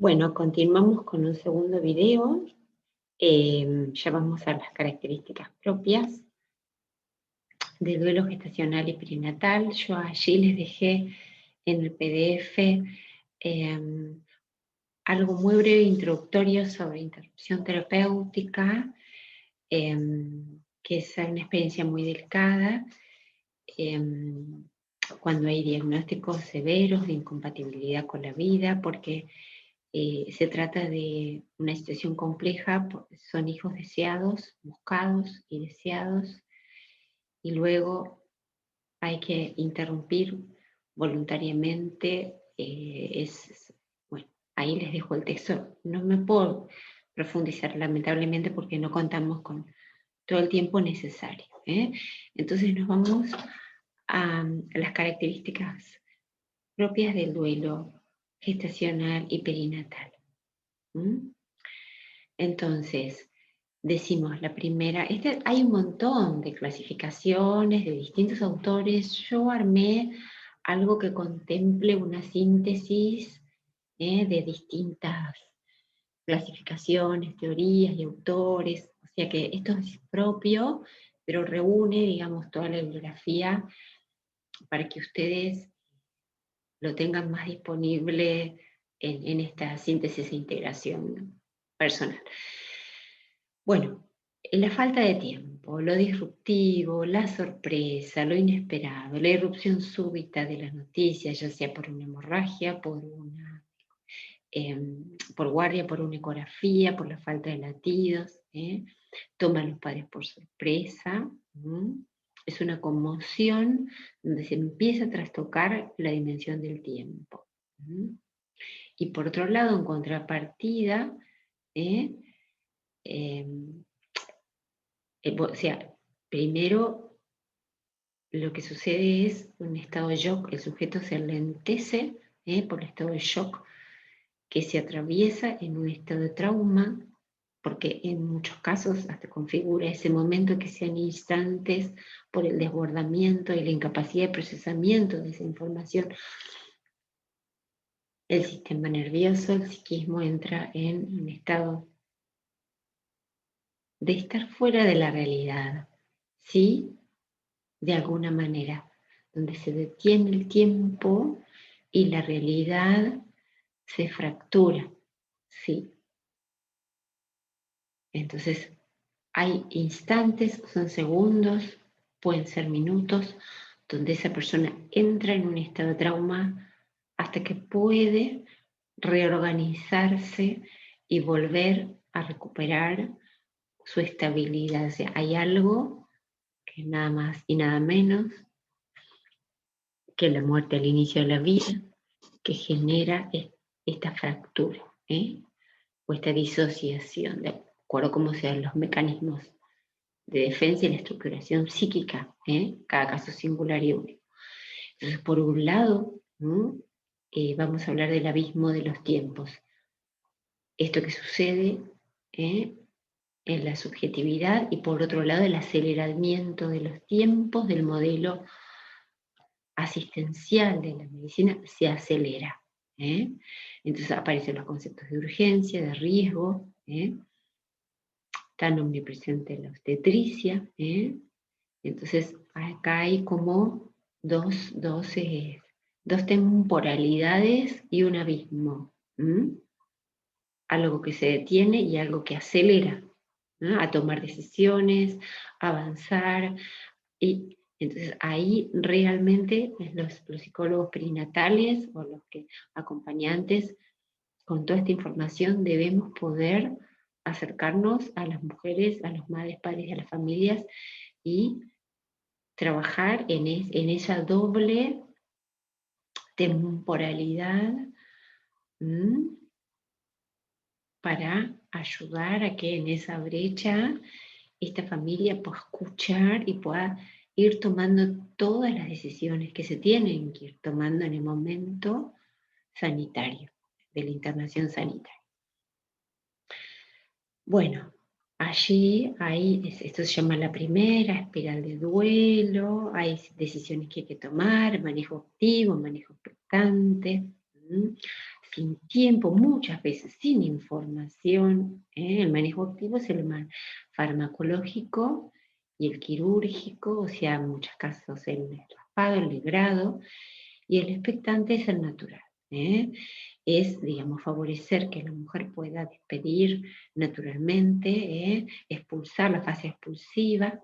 Bueno, continuamos con un segundo video. Ya vamos a las características propias del duelo gestacional y perinatal. Yo allí les dejé en el PDF algo muy breve introductorio sobre interrupción terapéutica, que es una experiencia muy delicada cuando hay diagnósticos severos de incompatibilidad con la vida, porque se trata de una situación compleja, son hijos deseados, buscados y deseados, y luego hay que interrumpir voluntariamente. Bueno, ahí les dejo el texto. No me puedo profundizar lamentablemente porque no contamos con todo el tiempo necesario. Entonces nos vamos a las características propias del duelo gestacional y perinatal. Entonces, decimos la primera, hay un montón de clasificaciones de distintos autores. Yo armé algo que contemple una síntesis de distintas clasificaciones, teorías y autores. O sea que esto es propio, pero reúne, digamos, toda la bibliografía para que ustedes lo tengan más disponible en esta síntesis e integración personal. Bueno, la falta de tiempo, lo disruptivo, la sorpresa, lo inesperado, la irrupción súbita de las noticias, ya sea por una hemorragia, por guardia, por una ecografía, por la falta de latidos, toma a los padres por sorpresa. Es una conmoción donde se empieza a trastocar la dimensión del tiempo. Y por otro lado, en contrapartida, o sea, primero lo que sucede es un estado de shock, el sujeto se alentece por el estado de shock que se atraviesa en un estado de trauma, porque en muchos casos hasta configura ese momento que sean instantes por el desbordamiento y la incapacidad de procesamiento de esa información. El sistema nervioso, el psiquismo entra en un estado de estar fuera de la realidad, ¿sí? De alguna manera, donde se detiene el tiempo y la realidad se fractura, ¿sí? Entonces, hay instantes, son segundos, pueden ser minutos, donde esa persona entra en un estado de trauma hasta que puede reorganizarse y volver a recuperar su estabilidad. O sea, hay algo que nada más y nada menos que la muerte al inicio de la vida que genera esta fractura, o esta disociación, de acuerdo a cómo sean los mecanismos de defensa y la estructuración psíquica, cada caso singular y único. Entonces, por un lado, vamos a hablar del abismo de los tiempos. Esto que sucede en la subjetividad, y por otro lado el aceleramiento de los tiempos del modelo asistencial de la medicina se acelera. Entonces aparecen los conceptos de urgencia, de riesgo, tan omnipresente la obstetricia. Entonces acá hay como dos temporalidades y un abismo. Algo que se detiene y algo que acelera, ¿no? A tomar decisiones, a avanzar. Y entonces ahí realmente los psicólogos perinatales o los acompañantes con toda esta información debemos poder acercarnos a las mujeres, a los madres, padres y a las familias y trabajar en esa doble temporalidad para ayudar a que en esa brecha esta familia pueda escuchar y pueda ir tomando todas las decisiones que se tienen que ir tomando en el momento sanitario, de la internación sanitaria. Bueno, allí esto se llama la primera espiral de duelo, hay decisiones que hay que tomar, manejo activo, manejo expectante, sin tiempo, muchas veces sin información. El manejo activo es el farmacológico y el quirúrgico, o sea, en muchos casos el raspado, el legrado, y el expectante es el natural. Es, digamos, favorecer que la mujer pueda despedir naturalmente, expulsar la fase expulsiva,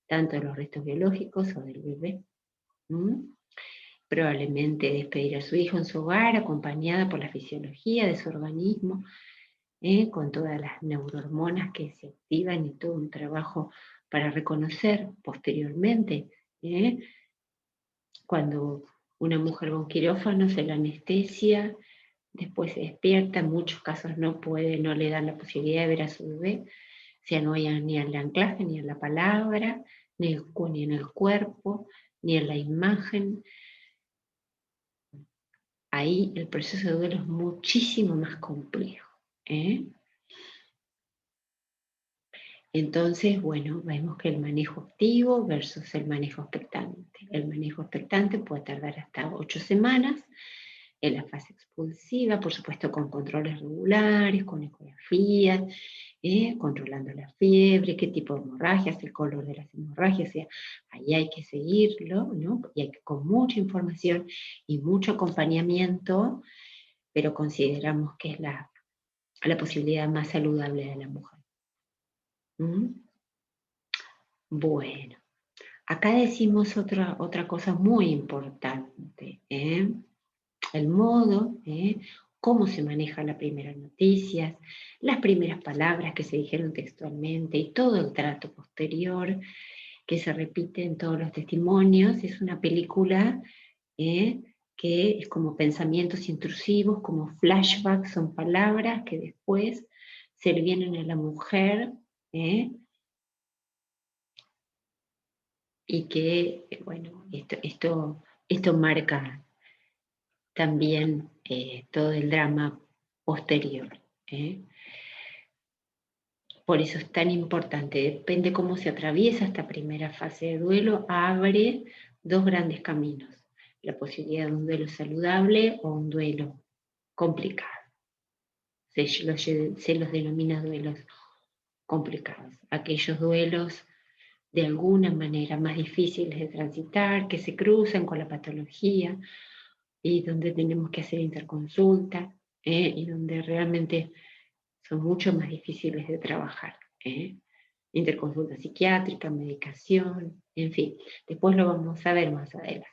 tanto de los restos biológicos o del bebé. Probablemente despedir a su hijo en su hogar, acompañada por la fisiología de su organismo, con todas las neurohormonas que se activan y todo un trabajo para reconocer posteriormente, cuando una mujer con quirófano se la anestesia, después se despierta, en muchos casos no puede, no le dan la posibilidad de ver a su bebé, o sea, no hay ni el anclaje, ni en la palabra, ni en el cuerpo, ni en la imagen. Ahí el proceso de duelo es muchísimo más complejo. Entonces, bueno, vemos que el manejo activo versus el manejo expectante. El manejo expectante puede tardar hasta 8 semanas en la fase expulsiva, por supuesto con controles regulares, con ecografías, controlando la fiebre, qué tipo de hemorragias, el color de las hemorragias, o sea, ahí hay que seguirlo, ¿no? Y hay que, con mucha información y mucho acompañamiento, pero consideramos que es la posibilidad más saludable de la mujer. Bueno, acá decimos otra cosa muy importante, el modo, cómo se maneja las primeras noticias, las primeras palabras que se dijeron textualmente y todo el trato posterior que se repite en todos los testimonios. Es una película que es como pensamientos intrusivos, como flashbacks, son palabras que después se le vienen a la mujer, y que, bueno, esto marca también todo el drama posterior. Por eso es tan importante, depende cómo se atraviesa esta primera fase de duelo, abre dos grandes caminos: la posibilidad de un duelo saludable o un duelo complicado. Se los denomina duelos complicados, aquellos duelos de alguna manera más difíciles de transitar, que se cruzan con la patología y donde tenemos que hacer interconsulta, y donde realmente son mucho más difíciles de trabajar. Interconsulta psiquiátrica, medicación, en fin, después lo vamos a ver más adelante.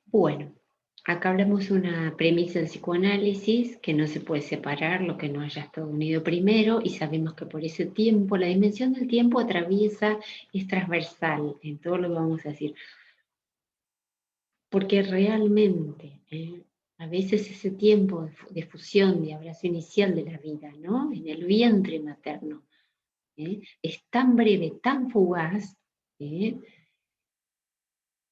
Bueno, acá hablamos de una premisa del psicoanálisis, que no se puede separar lo que no haya estado unido primero, y sabemos que por ese tiempo, la dimensión del tiempo atraviesa, es transversal en todo lo que vamos a decir. Porque realmente, a veces ese tiempo de fusión, de abrazo inicial de la vida, ¿no? En el vientre materno, es tan breve, tan fugaz.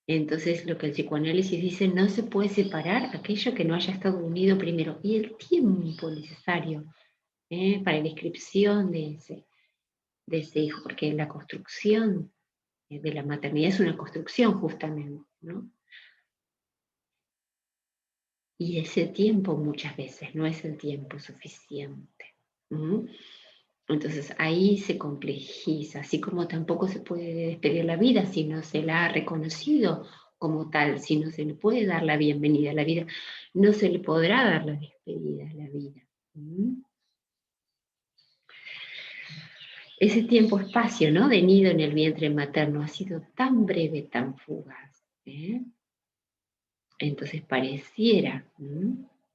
Entonces lo que el psicoanálisis dice, no se puede separar aquello que no haya estado unido primero. Y el tiempo necesario para la inscripción de ese hijo, porque la construcción de la maternidad es una construcción justamente, ¿no? Y ese tiempo muchas veces no es el tiempo suficiente. Entonces ahí se complejiza, así como tampoco se puede despedir la vida si no se la ha reconocido como tal, si no se le puede dar la bienvenida a la vida, no se le podrá dar la despedida a la vida. Ese tiempo-espacio, ¿no?, de nido en el vientre materno ha sido tan breve, tan fugaz. Entonces pareciera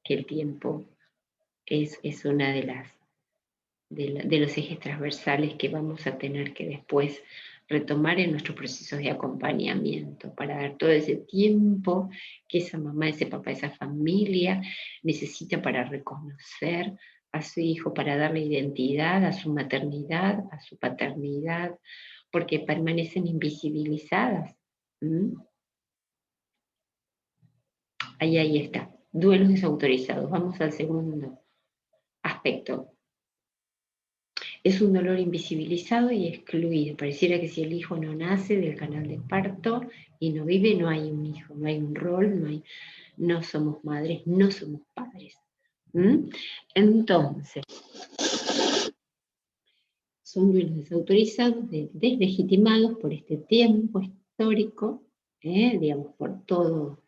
que el tiempo es una de los ejes transversales que vamos a tener que después retomar en nuestros procesos de acompañamiento, para dar todo ese tiempo que esa mamá, ese papá, esa familia necesita para reconocer a su hijo, para darle identidad a su maternidad, a su paternidad, porque permanecen invisibilizadas. Ahí está. Duelos desautorizados. Vamos al segundo aspecto. Es un dolor invisibilizado y excluido. Pareciera que si el hijo no nace del canal de parto y no vive, no hay un hijo, no hay un rol, no hay... no somos madres, no somos padres. Entonces, son duelos desautorizados, deslegitimados por este tiempo histórico, digamos, por todo,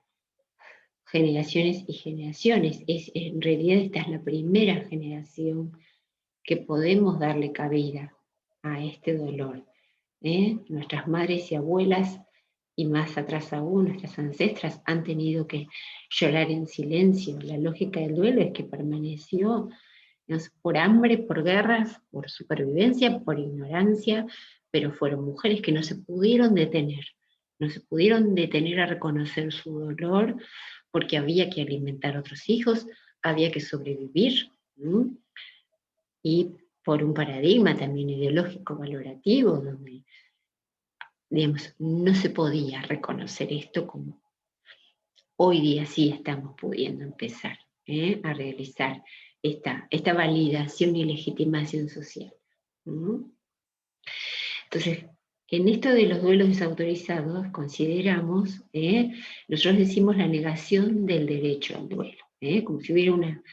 generaciones y generaciones. En realidad esta es la primera generación que podemos darle cabida a este dolor. Nuestras madres y abuelas, y más atrás aún, nuestras ancestras han tenido que llorar en silencio. La lógica del duelo es que permaneció, ¿no?, por hambre, por guerras, por supervivencia, por ignorancia, pero fueron mujeres que no se pudieron detener a reconocer su dolor, porque había que alimentar a otros hijos, había que sobrevivir, y por un paradigma también ideológico valorativo, donde, digamos, no se podía reconocer esto como hoy día sí estamos pudiendo empezar a realizar esta validación y legitimación social. Entonces, en esto de los duelos desautorizados, consideramos, nosotros decimos la negación del derecho al duelo, como si hubiera una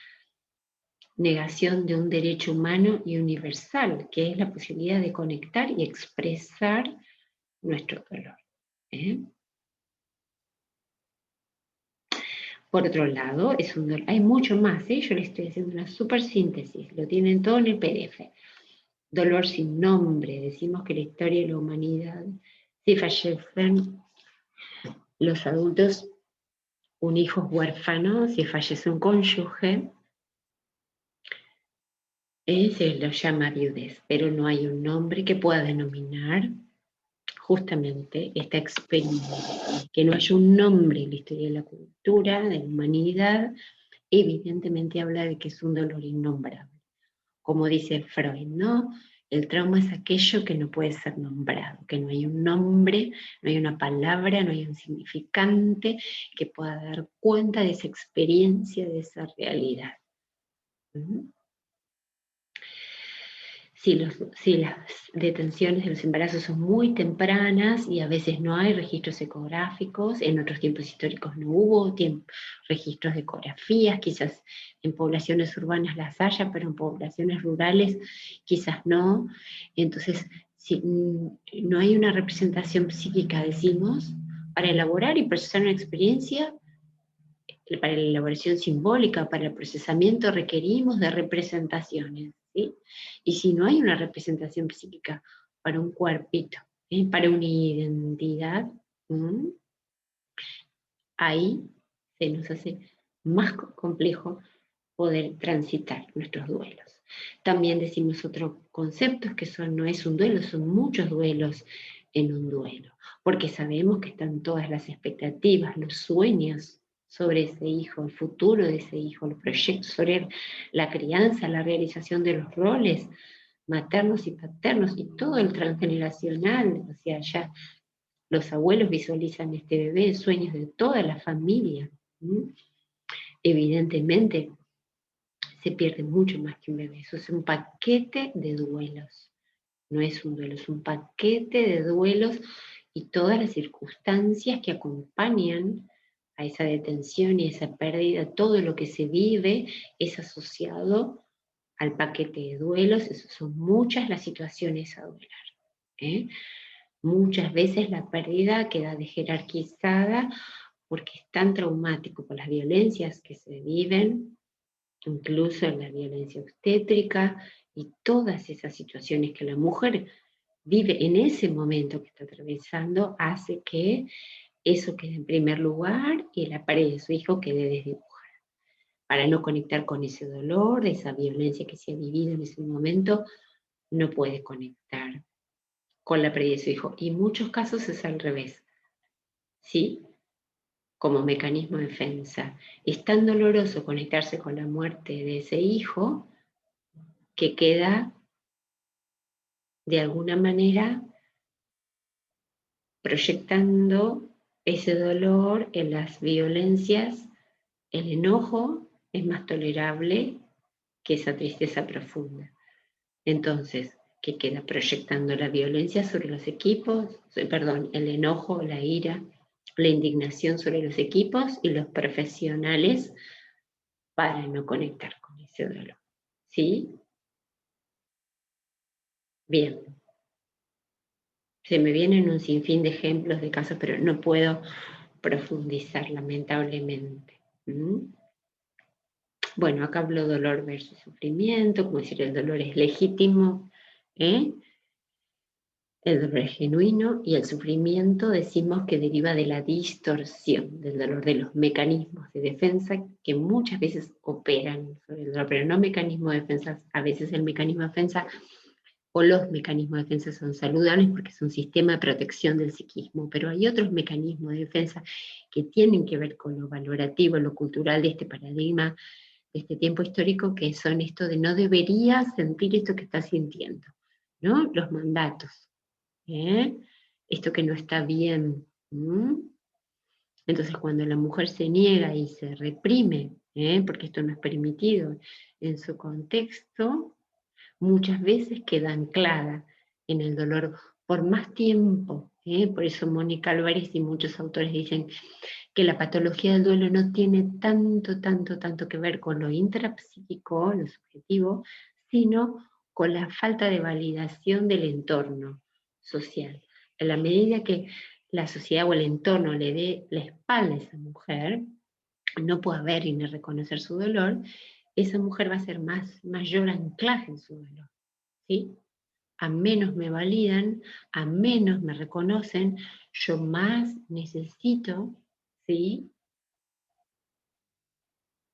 negación de un derecho humano y universal, que es la posibilidad de conectar y expresar nuestro dolor. Por otro lado, hay mucho más, yo le estoy haciendo una súper síntesis, lo tienen todo en el PDF. Dolor sin nombre, decimos que la historia de la humanidad, si fallecen los adultos, un hijo es huérfano, si fallece un cónyuge, se lo llama viudez, pero no hay un nombre que pueda denominar justamente esta experiencia. Que no haya un nombre en la historia de la cultura, de la humanidad, evidentemente habla de que es un dolor innombrable. Como dice Freud, ¿no? El trauma es aquello que no puede ser nombrado, que no hay un nombre, no hay una palabra, no hay un significante que pueda dar cuenta de esa experiencia, de esa realidad. Si las detenciones de los embarazos son muy tempranas y a veces no hay registros ecográficos, en otros tiempos históricos no hubo registros de ecografías, quizás en poblaciones urbanas las haya, pero en poblaciones rurales quizás no. Entonces, si no hay una representación psíquica, decimos, para elaborar y procesar una experiencia, para la elaboración simbólica, para el procesamiento requerimos de representaciones, ¿sí? Y si no hay una representación psíquica para un cuerpito, para una identidad, ahí se nos hace más complejo poder transitar nuestros duelos. También decimos otros conceptos que no es un duelo, son muchos duelos en un duelo, porque sabemos que están todas las expectativas, los sueños sobre ese hijo, el futuro de ese hijo, los proyectos sobre la crianza, la realización de los roles maternos y paternos y todo el transgeneracional, o sea, ya los abuelos visualizan este bebé, sueños de toda la familia. Evidentemente se pierde mucho más que un bebé, eso es un paquete de duelos, no es un duelo, es un paquete de duelos y todas las circunstancias que acompañan a esa detención y esa pérdida, todo lo que se vive es asociado al paquete de duelos, son muchas las situaciones a duelar. Muchas veces la pérdida queda jerarquizada porque es tan traumático por las violencias que se viven, incluso la violencia obstétrica y todas esas situaciones que la mujer vive en ese momento que está atravesando, hace que eso quede en primer lugar y la pérdida de su hijo quede desdibujada. Para no conectar con ese dolor, esa violencia que se ha vivido en ese momento, no puede conectar con la pérdida de su hijo. Y en muchos casos es al revés, ¿sí? Como mecanismo de defensa. Es tan doloroso conectarse con la muerte de ese hijo que queda de alguna manera proyectando ese dolor en las violencias. El enojo es más tolerable que esa tristeza profunda. Entonces, ¿qué queda? Proyectando la violencia sobre los equipos, el enojo, la ira, la indignación sobre los equipos y los profesionales para no conectar con ese dolor. ¿Sí? Bien. Se me vienen un sinfín de ejemplos de casos, pero no puedo profundizar, lamentablemente. ¿Mm? Bueno, acá hablo dolor versus sufrimiento, como decir, el dolor es legítimo, ¿eh? El dolor es genuino y el sufrimiento decimos que deriva de la distorsión del dolor, de los mecanismos de defensa que muchas veces operan sobre el dolor, pero no mecanismos de defensa. A veces el mecanismo de defensa o los mecanismos de defensa son saludables porque es un sistema de protección del psiquismo, pero hay otros mecanismos de defensa que tienen que ver con lo valorativo, lo cultural de este paradigma, de este tiempo histórico, que son esto de no deberías sentir esto que estás sintiendo, ¿no? Los mandatos, ¿eh? Esto que no está bien. Entonces cuando la mujer se niega y se reprime, porque esto no es permitido en su contexto, muchas veces queda anclada en el dolor por más tiempo. Por eso Mónica Álvarez y muchos autores dicen que la patología del duelo no tiene tanto que ver con lo intrapsíquico, lo subjetivo, sino con la falta de validación del entorno social. En la medida que la sociedad o el entorno le dé la espalda a esa mujer, no pueda ver y ni reconocer su dolor, esa mujer va a ser mayor anclaje en su dolor. ¿Sí? A menos me validan, a menos me reconocen, yo más necesito, ¿sí?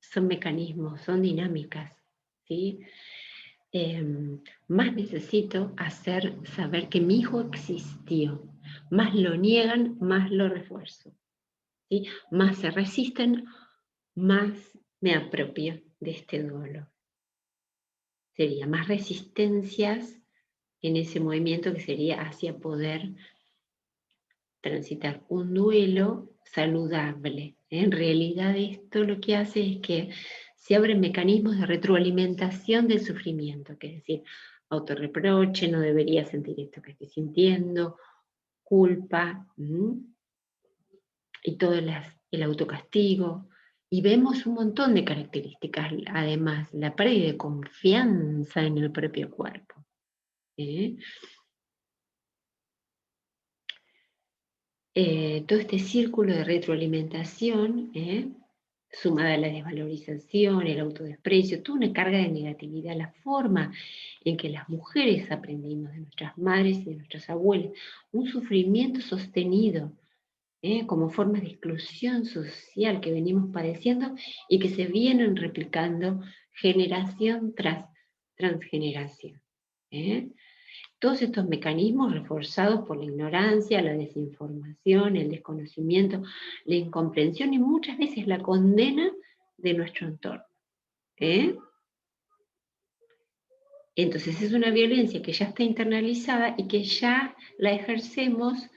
Son mecanismos, son dinámicas, ¿sí? Más necesito hacer saber que mi hijo existió. Más lo niegan, más lo refuerzo. ¿Sí? Más se resisten, más me apropio de este dolor. Sería más resistencias en ese movimiento que sería hacia poder transitar un duelo saludable. En realidad esto lo que hace es que se abren mecanismos de retroalimentación del sufrimiento, que es decir, autorreproche, no debería sentir esto que estoy sintiendo, culpa, y todo el autocastigo. Y vemos un montón de características, además, la pérdida de confianza en el propio cuerpo. Todo este círculo de retroalimentación, sumada a la desvalorización, el autodesprecio, toda una carga de negatividad, la forma en que las mujeres aprendimos de nuestras madres y de nuestras abuelas, un sufrimiento sostenido, como formas de exclusión social que venimos padeciendo y que se vienen replicando generación tras transgeneración. Todos estos mecanismos reforzados por la ignorancia, la desinformación, el desconocimiento, la incomprensión y muchas veces la condena de nuestro entorno. Entonces es una violencia que ya está internalizada y que ya la ejercemos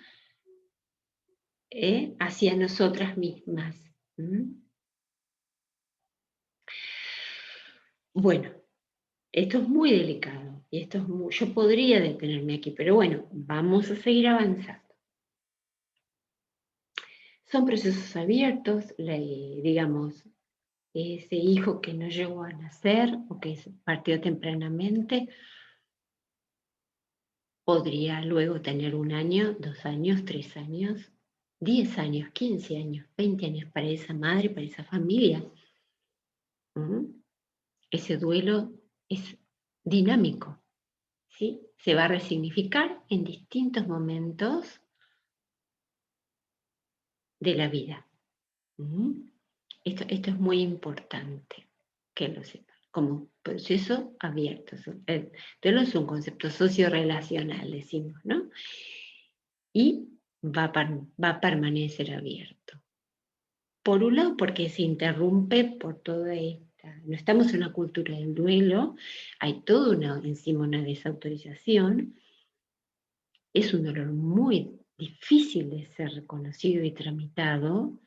hacia nosotras mismas. Bueno, esto es muy delicado y esto es yo podría detenerme aquí, pero bueno, vamos a seguir avanzando. Son procesos abiertos, digamos, ese hijo que no llegó a nacer o que partió tempranamente podría luego tener 1 año, 2 años, 3 años, 10 años, 15 años, 20 años para esa madre, para esa familia. Ese duelo es dinámico, ¿sí? Se va a resignificar en distintos momentos de la vida. Esto es muy importante que lo sepan, como proceso abierto. El duelo es un concepto socio-relacional, decimos, ¿no? Y va a permanecer abierto. Por un lado, porque se interrumpe por toda esta... No estamos en una cultura del duelo, hay encima una desautorización, es un dolor muy difícil de ser reconocido y tramitado,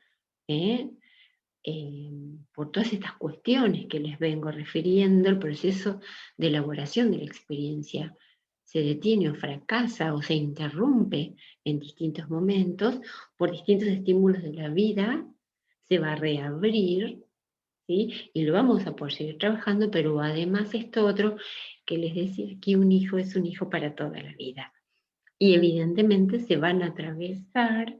por todas estas cuestiones que les vengo refiriendo, el proceso de elaboración de la experiencia se detiene o fracasa o se interrumpe en distintos momentos por distintos estímulos de la vida, se va a reabrir, ¿sí? Y lo vamos a poder seguir trabajando, pero además esto otro que les decía, que un hijo es un hijo para toda la vida. Y evidentemente se van a atravesar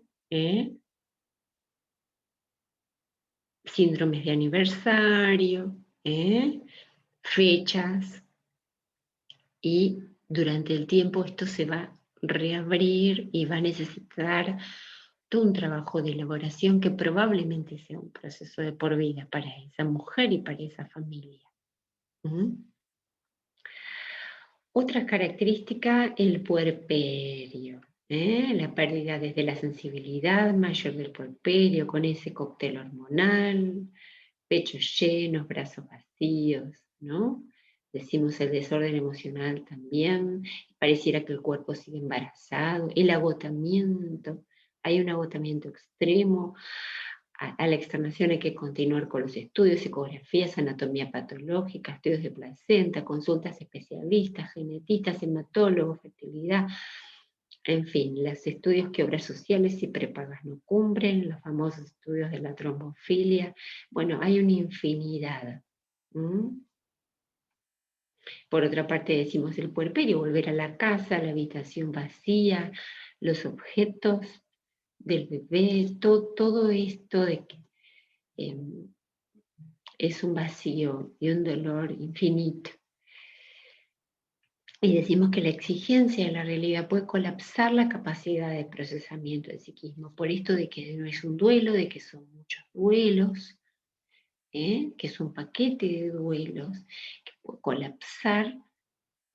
síndromes de aniversario, fechas, y durante el tiempo esto se va a reabrir y va a necesitar todo un trabajo de elaboración que probablemente sea un proceso de por vida para esa mujer y para esa familia. ¿Mm? Otra característica, el puerperio. La pérdida desde la sensibilidad mayor del puerperio, con ese cóctel hormonal, pechos llenos, brazos vacíos, ¿no? Decimos el desorden emocional también, pareciera que el cuerpo sigue embarazado, el agotamiento, hay un agotamiento extremo, a la externación hay que continuar con los estudios, ecografías, anatomía patológica, estudios de placenta, consultas especialistas, genetistas, hematólogos, fertilidad, en fin, los estudios que obras sociales y prepagas no cumplen, los famosos estudios de la trombofilia, bueno, hay una infinidad. Por otra parte decimos el puerperio, volver a la casa, la habitación vacía, los objetos del bebé, todo esto de que es un vacío y un dolor infinito. Y decimos que la exigencia de la realidad puede colapsar la capacidad de procesamiento del psiquismo, por esto de que no es un duelo, de que son muchos duelos, que es un paquete de duelos, que puede colapsar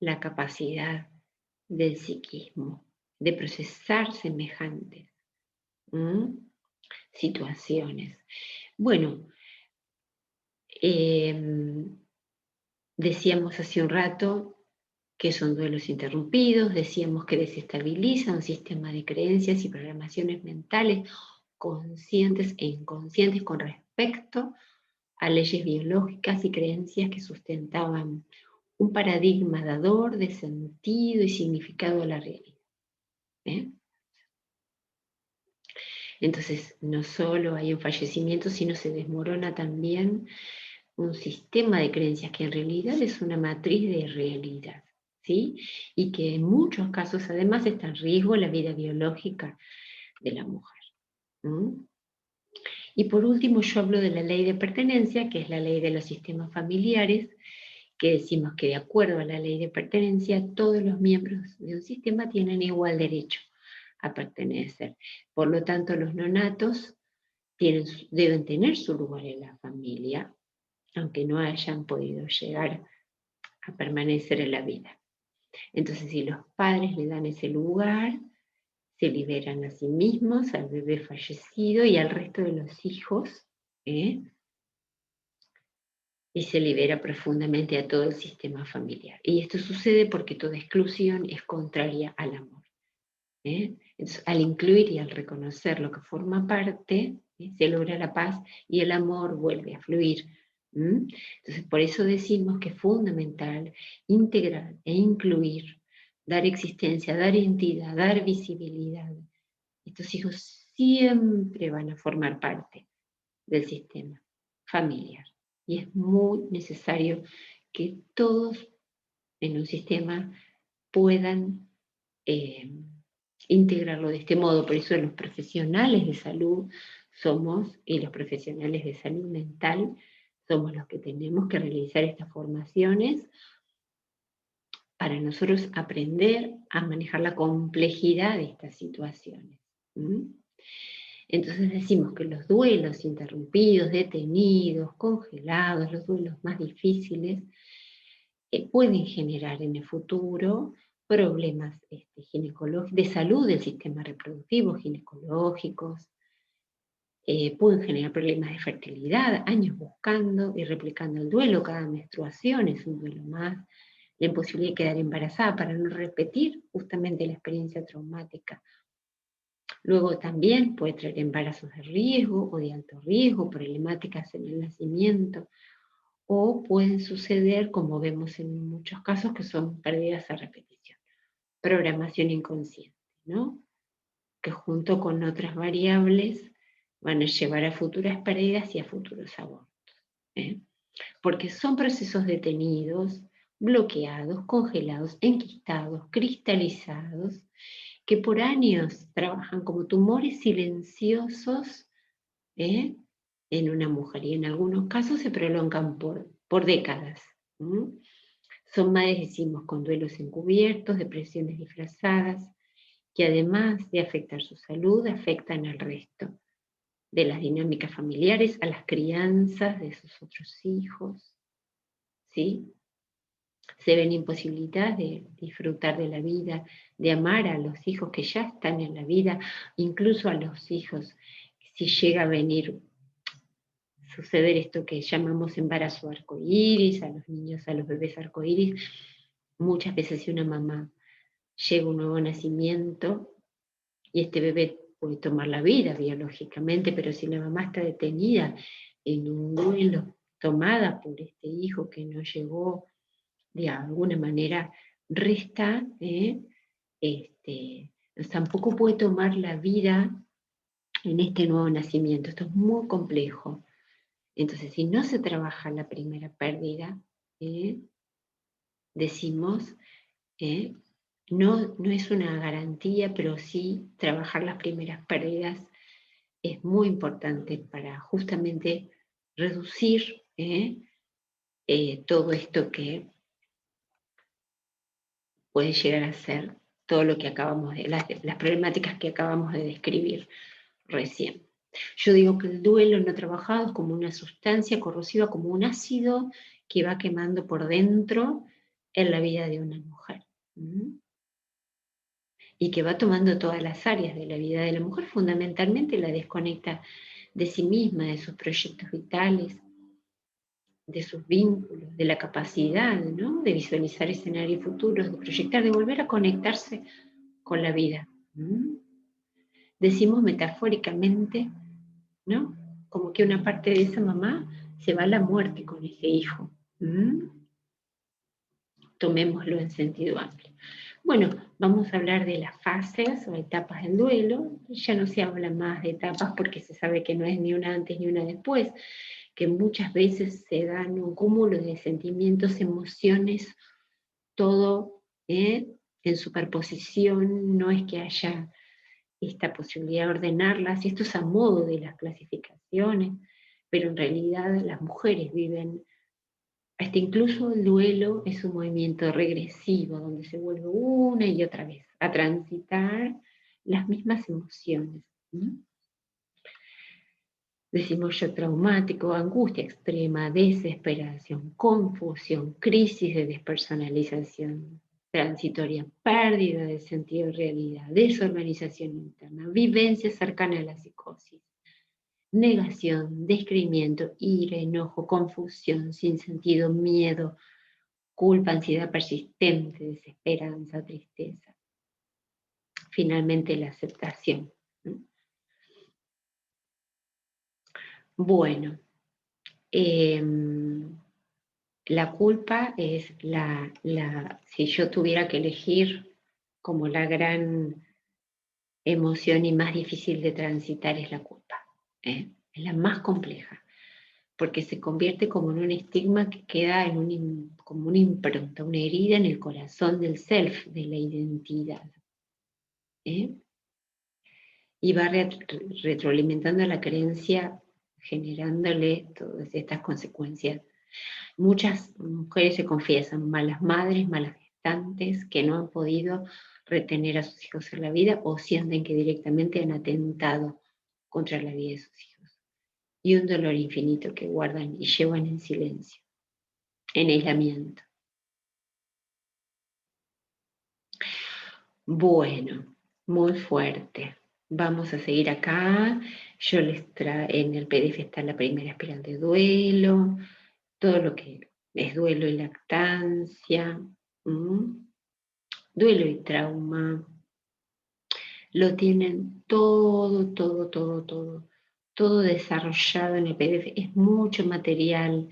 la capacidad del psiquismo de procesar semejantes situaciones. Bueno, decíamos hace un rato que son duelos interrumpidos, decíamos que desestabiliza un sistema de creencias y programaciones mentales conscientes e inconscientes con respecto a leyes biológicas y creencias que sustentaban un paradigma dador de sentido y significado a la realidad. Entonces, no solo hay un fallecimiento, sino se desmorona también un sistema de creencias que en realidad es una matriz de realidad, ¿sí? Y que en muchos casos además está en riesgo la vida biológica de la mujer. Y por último yo hablo de la ley de pertenencia, que es la ley de los sistemas familiares, que decimos que de acuerdo a la ley de pertenencia, todos los miembros de un sistema tienen igual derecho a pertenecer. Por lo tanto, los nonatos deben tener su lugar en la familia, aunque no hayan podido llegar a permanecer en la vida. Entonces, si los padres le dan ese lugar, se liberan a sí mismos, al bebé fallecido y al resto de los hijos, y se libera profundamente a todo el sistema familiar. Y esto sucede porque toda exclusión es contraria al amor. Entonces, al incluir y al reconocer lo que forma parte, se logra la paz y el amor vuelve a fluir. Entonces, por eso decimos que es fundamental integrar e incluir, dar existencia, dar entidad, dar visibilidad. Estos hijos siempre van a formar parte del sistema familiar. Y es muy necesario que todos en un sistema puedan integrarlo de este modo. Por eso los profesionales de salud somos, y los profesionales de salud mental, somos los que tenemos que realizar estas formaciones para nosotros aprender a manejar la complejidad de estas situaciones. Entonces decimos que los duelos interrumpidos, detenidos, congelados, los duelos más difíciles, pueden generar en el futuro problemas de salud del sistema reproductivo, ginecológicos, pueden generar problemas de fertilidad, años buscando y replicando el duelo, cada menstruación es un duelo más, la imposibilidad de quedar embarazada para no repetir justamente la experiencia traumática. Luego también puede traer embarazos de riesgo o de alto riesgo, problemáticas en el nacimiento, o pueden suceder, como vemos en muchos casos, que son pérdidas a repetición. programación inconsciente, ¿no? Que junto con otras variables van a llevar a futuras pérdidas y a futuros abortos. ¿eh? Porque son procesos detenidos, bloqueados, congelados, enquistados, cristalizados, que por años trabajan como tumores silenciosos en una mujer y en algunos casos se prolongan por décadas. Son madres, decimos, con duelos encubiertos, depresiones disfrazadas, que además de afectar su salud, afectan al resto de las dinámicas familiares, a las crianzas de sus otros hijos, ¿sí? Se ven imposibilitadas de disfrutar de la vida, de amar a los hijos que ya están en la vida, incluso a los hijos, si llega a venir suceder esto que llamamos embarazo arcoíris, a los niños, a los bebés arcoíris, muchas veces si una mamá llega un nuevo nacimiento y este bebé puede tomar la vida biológicamente, pero si la mamá está detenida en un duelo, tomada por este hijo que no llegó, de alguna manera resta, tampoco puede tomar la vida en este nuevo nacimiento. Esto es muy complejo. Entonces, si no se trabaja la primera pérdida, decimos, no es una garantía, pero sí trabajar las primeras pérdidas es muy importante para justamente reducir todo esto que puede llegar a ser todo lo que acabamos de, las problemáticas que acabamos de describir recién. Yo digo que el duelo no trabajado es como una sustancia corrosiva, como un ácido que va quemando por dentro en la vida de una mujer. Y que va tomando todas las áreas de la vida de la mujer, fundamentalmente la desconecta de sí misma, de sus proyectos vitales, de sus vínculos, de la capacidad, ¿no? De visualizar escenarios futuros, de proyectar, de volver a conectarse con la vida. Decimos metafóricamente, ¿no? Como que una parte de esa mamá se va a la muerte con ese hijo. Tomémoslo en sentido amplio. Bueno, vamos a hablar de las fases o etapas del duelo. Ya no se habla más de etapas porque se sabe que no es ni una antes ni una después, que muchas veces se dan un cúmulo de sentimientos, emociones, todo en superposición, no es que haya esta posibilidad de ordenarlas, y esto es a modo de las clasificaciones, pero en realidad las mujeres viven, hasta incluso el duelo es un movimiento regresivo, donde se vuelve una y otra vez a transitar las mismas emociones. Decimos shock traumático, angustia extrema, desesperación, confusión, crisis de despersonalización transitoria, pérdida de sentido de realidad, desorganización interna, vivencia cercana a la psicosis, negación, descreimiento, ira, enojo, confusión, sinsentido, miedo, culpa, ansiedad persistente, desesperanza, tristeza. Finalmente la aceptación. Bueno, la culpa es si yo tuviera que elegir como la gran emoción y más difícil de transitar es la culpa. Es la más compleja, porque se convierte como en un estigma que queda como una impronta, una herida en el corazón del self, de la identidad. Y va retroalimentando la creencia, generándole todas estas consecuencias. Muchas mujeres se confiesan malas madres, malas gestantes, que no han podido retener a sus hijos en la vida o sienten que directamente han atentado contra la vida de sus hijos. Y un dolor infinito que guardan y llevan en silencio, en aislamiento. Bueno, muy fuerte. Vamos a seguir acá. Yo en el PDF está la primera espiral de duelo, todo lo que es duelo y lactancia, duelo y trauma. Lo tienen todo desarrollado en el PDF. Es mucho material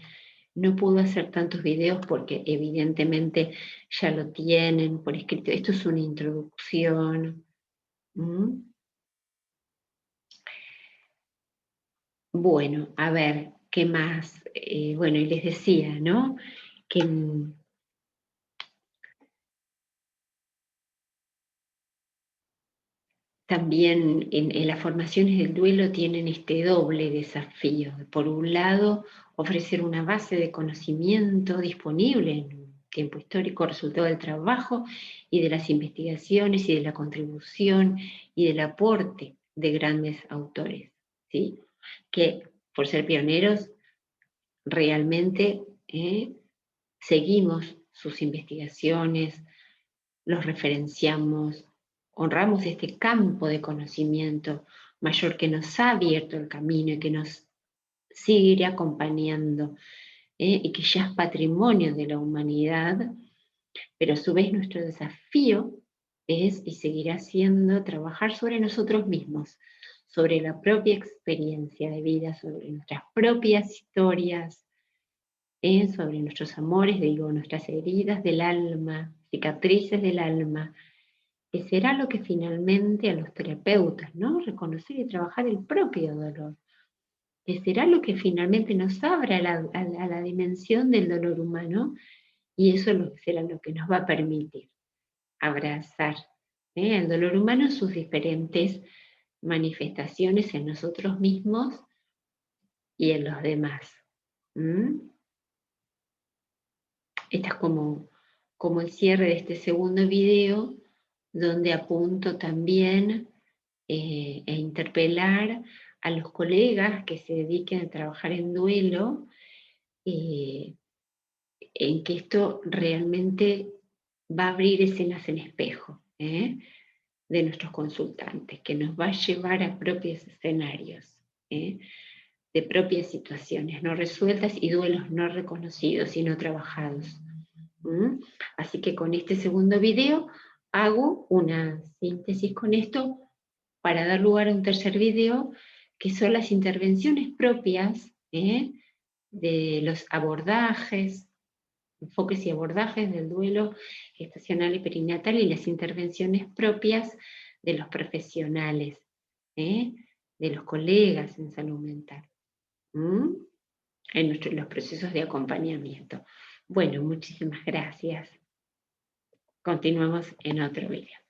No puedo hacer tantos videos porque evidentemente ya lo tienen por escrito. Esto es una introducción. ¿Mm? Bueno, a ver, ¿qué más? Bueno, y les decía, ¿no? Que también en las formaciones del duelo tienen este doble desafío. Por un lado, ofrecer una base de conocimiento disponible en un tiempo histórico, resultado del trabajo y de las investigaciones y de la contribución y del aporte de grandes autores, ¿sí? Que por ser pioneros realmente seguimos sus investigaciones, los referenciamos, honramos este campo de conocimiento mayor que nos ha abierto el camino y que nos sigue acompañando, y que ya es patrimonio de la humanidad, pero a su vez nuestro desafío es y seguirá siendo trabajar sobre nosotros mismos, sobre la propia experiencia de vida, sobre nuestras propias historias, sobre nuestros amores, digo, nuestras heridas del alma, cicatrices del alma, que será lo que finalmente a los terapeutas, ¿no? Reconocer y trabajar el propio dolor, que será lo que finalmente nos abra a la dimensión del dolor humano, y eso será lo que nos va a permitir abrazar el dolor humano en sus diferentes manifestaciones en nosotros mismos y en los demás. ¿Mm? Este es como el cierre de este segundo video, donde apunto también e interpelar a los colegas que se dediquen a trabajar en duelo, eh, en que esto realmente va a abrir escenas en espejo de nuestros consultantes, que nos va a llevar a propios escenarios, de propias situaciones no resueltas y duelos no reconocidos y no trabajados. ¿Mm? Así que con este segundo video hago una síntesis con esto para dar lugar a un tercer video, que son las intervenciones propias de los abordajes, enfoques y abordajes del duelo gestacional y perinatal, y las intervenciones propias de los profesionales, de los colegas en salud mental, en los procesos de acompañamiento. Bueno, muchísimas gracias. Continuamos en otro video.